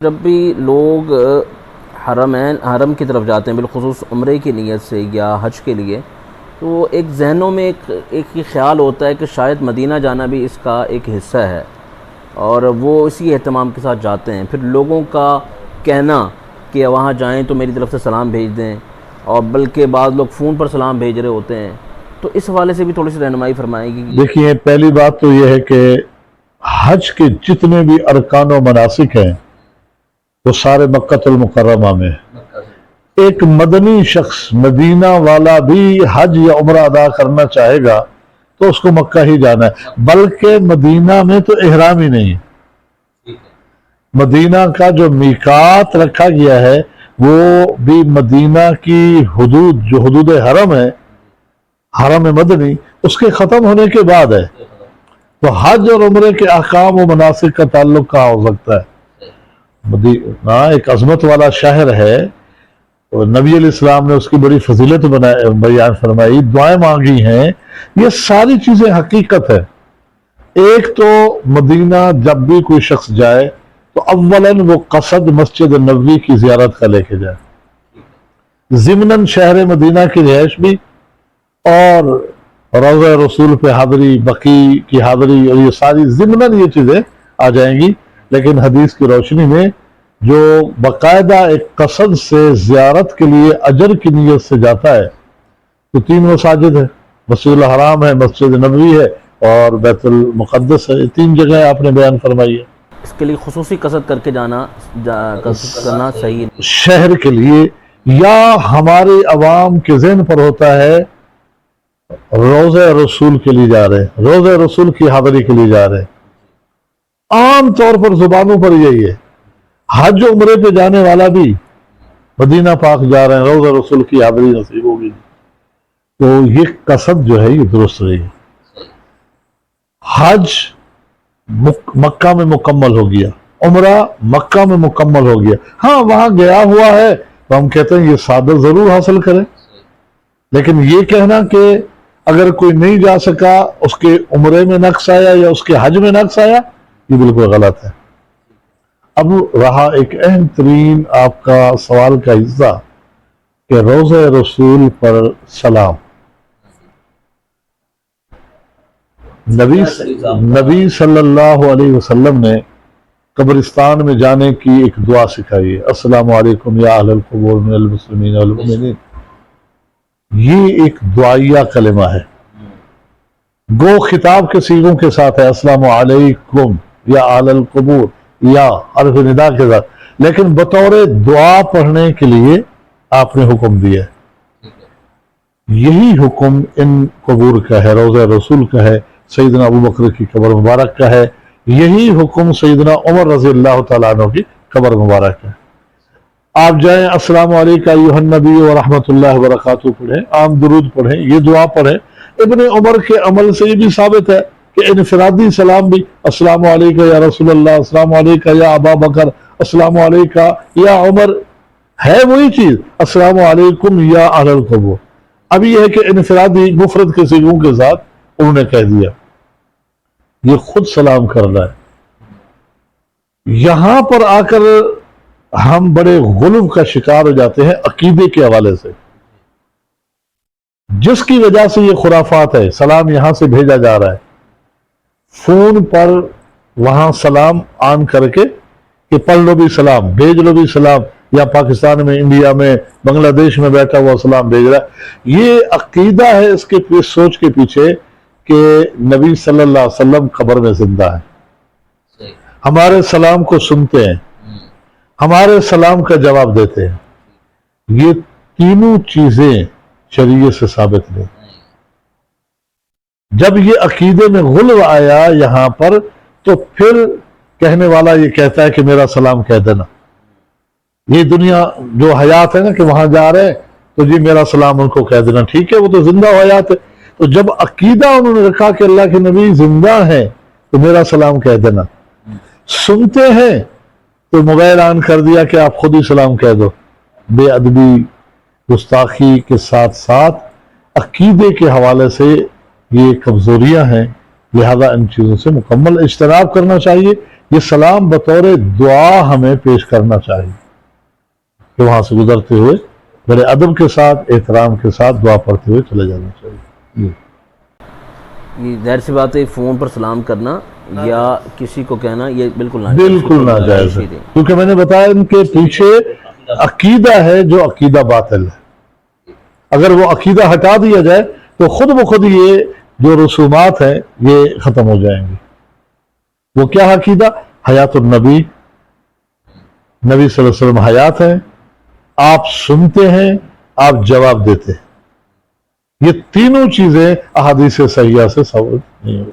جب بھی لوگ حرم کی طرف جاتے ہیں بالخصوص عمرے کی نیت سے یا حج کے لیے، تو ایک ذہنوں میں ایک خیال ہوتا ہے کہ شاید مدینہ جانا بھی اس کا ایک حصہ ہے، اور وہ اسی اہتمام کے ساتھ جاتے ہیں۔ پھر لوگوں کا کہنا کہ وہاں جائیں تو میری طرف سے سلام بھیج دیں، اور بلکہ بعض لوگ فون پر سلام بھیج رہے ہوتے ہیں، تو اس حوالے سے بھی تھوڑی سی رہنمائی فرمائے گی؟ دیکھیے، پہلی بات تو یہ ہے کہ حج کے جتنے بھی ارکان و مناسک ہیں وہ سارے مکہ المکرمہ میں ہیں۔ ایک مدنی شخص مدینہ والا بھی حج یا عمرہ ادا کرنا چاہے گا تو اس کو مکہ ہی جانا ہے، بلکہ مدینہ میں تو احرام ہی نہیں ہے۔ مدینہ کا جو میقات رکھا گیا ہے وہ بھی مدینہ کی حدود، جو حدود حرم ہے، حرم مدنی، اس کے ختم ہونے کے بعد ہے۔ تو حج اور عمرے کے احکام و مناسک کا تعلق کہاں ہو سکتا ہے؟ مدینہ ایک عظمت والا شہر ہے، اور نبی علیہ السلام نے اس کی بڑی فضیلت بیان فرمائی، دعائیں مانگی ہیں، یہ ساری چیزیں حقیقت ہے۔ ایک تو مدینہ جب بھی کوئی شخص جائے تو اولاً وہ قصد مسجد نبوی کی زیارت کا لے کے جائے، ضمناً شہر مدینہ کی رہائش بھی، اور روضہ رسول پہ حاضری، بقیع کی حاضری، اور یہ ساری ضمناً یہ چیزیں آ جائیں گی۔ لیکن حدیث کی روشنی میں جو باقاعدہ ایک قصد سے زیارت کے لیے اجر کی نیت سے جاتا ہے تو 3 مساجد ہے، مسجد الحرام ہے، مسجد نبوی ہے، اور بیت المقدس ہے، 3 جگہیں آپ نے بیان فرمائی ہے۔ اس کے لیے خصوصی قصد کر کے کرنا صحیح ہے؟ شہر کے لیے یا ہمارے عوام کے ذہن پر ہوتا ہے روضہ رسول کے لیے جا رہے ہیں، روضہ رسول کی حاضری کے لیے جا رہے ہیں، عام طور پر زبانوں پر یہی ہے۔ حج عمرے پہ جانے والا بھی مدینہ پاک جا رہے ہیں، روضہ رسول کی حاضری نصیب ہوگی، تو یہ قصد جو ہے یہ درست رہی ہے۔ حج مکہ میں مکمل ہو گیا، عمرہ مکہ میں مکمل ہو گیا، ہاں وہاں گیا ہوا ہے تو ہم کہتے ہیں یہ سعادت ضرور حاصل کریں، لیکن یہ کہنا کہ اگر کوئی نہیں جا سکا اس کے عمرے میں نقص آیا یا اس کے حج میں نقص آیا، یہ بالکل غلط ہے۔ اب رہا ایک اہم ترین آپ کا سوال کا حصہ کہ روضہ رسول پر سلام۔ نبی صلی اللہ علیہ وسلم نے قبرستان میں جانے کی ایک دعا سکھائی ہے، السلام علیکم یا اہل القبور من المسلمین والمؤمنین۔ یہ ایک دعائیہ کلمہ ہے، گو خطاب کے صیغوں کے ساتھ ہے، السلام علیکم یا اہل القبور، یا حرف ندا کے ساتھ، لیکن بطور دعا پڑھنے کے لیے آپ نے حکم دیا ہے۔ یہی حکم ان قبور کا ہے، روضہ رسول کا ہے، سیدنا ابو بکر کی قبر مبارک کا ہے، یہی حکم سیدنا عمر رضی اللہ تعالیٰ عنہ کی قبر مبارک ہے۔ آپ جائیں السلام علیکم ایھا النبی ورحمۃ اللہ وبرکاتہ پڑھیں، عام درود پڑھیں، یہ دعا پڑھیں۔ ابن عمر کے عمل سے یہ بھی ثابت ہے کہ انفرادی سلام بھی السلام علیکم یا رسول اللہ، السلام علیکم یا ابا بکر، السلام علیکم یا عمر، ہے وہی چیز، السلام علیکم یا اہل القبور۔ اب یہ ہے کہ انفرادی مفرد کے صیغوں کے ساتھ انہوں نے کہہ دیا، یہ خود سلام کرنا ہے۔ یہاں پر آ کر ہم بڑے غلو کا شکار ہو جاتے ہیں عقیدے کے حوالے سے، جس کی وجہ سے یہ خرافات ہے۔ سلام یہاں سے بھیجا جا رہا ہے، فون پر وہاں سلام آن کر کے کہ پڑھ لو بھی سلام، بھیج لو بھی سلام، یا پاکستان میں، انڈیا میں، بنگلہ دیش میں بیٹھا ہوا سلام بھیج رہا ہے۔ یہ عقیدہ ہے اس کے سوچ کے پیچھے کہ نبی صلی اللہ علیہ وسلم قبر میں زندہ ہے، ہمارے سلام کو سنتے ہیں، ہمارے سلام کا جواب دیتے ہیں۔ یہ تینوں چیزیں شریعت سے ثابت نہیں۔ جب یہ عقیدے میں غلو آیا یہاں پر، تو پھر کہنے والا یہ کہتا ہے کہ میرا سلام کہہ دینا۔ یہ دنیا جو حیات ہے نا کہ وہاں جا رہے ہیں تو جی میرا سلام ان کو کہہ دینا، ٹھیک ہے، وہ تو زندہ حیات ہے۔ تو جب عقیدہ انہوں نے رکھا کہ اللہ کے نبی زندہ ہیں تو میرا سلام کہہ دینا، سنتے ہیں تو موبائل آن کر دیا کہ آپ خود ہی سلام کہہ دو۔ بے ادبی، گستاخی کے ساتھ ساتھ عقیدے کے حوالے سے یہ کمزوریاں ہیں، لہذا ان چیزوں سے مکمل اجتناب کرنا چاہیے یہ سلام بطور دعا ہمیں پیش کرنا چاہیے کہ وہاں سے گزرتے ہوئے بڑے ادب کے ساتھ احترام کے ساتھ دعا پڑھتے ہوئے چلے جانا چاہیے. یہ ظاہر سی بات ہے فون پر سلام کرنا یا کسی کو کہنا یہ بالکل ناجائز ہے, کیونکہ میں نے بتایا ان کے پیچھے عقیدہ ہے جو عقیدہ باطل ہے. اگر وہ عقیدہ ہٹا دیا جائے تو خود بخود یہ جو رسومات ہیں یہ ختم ہو جائیں گے. وہ کیا عقیدہ؟ حیات النبی, نبی صلی اللہ علیہ وسلم حیات ہیں, آپ سنتے ہیں, آپ جواب دیتے ہیں. یہ تینوں چیزیں احادیث صحیحہ سے ثابت نہیں ہوتی.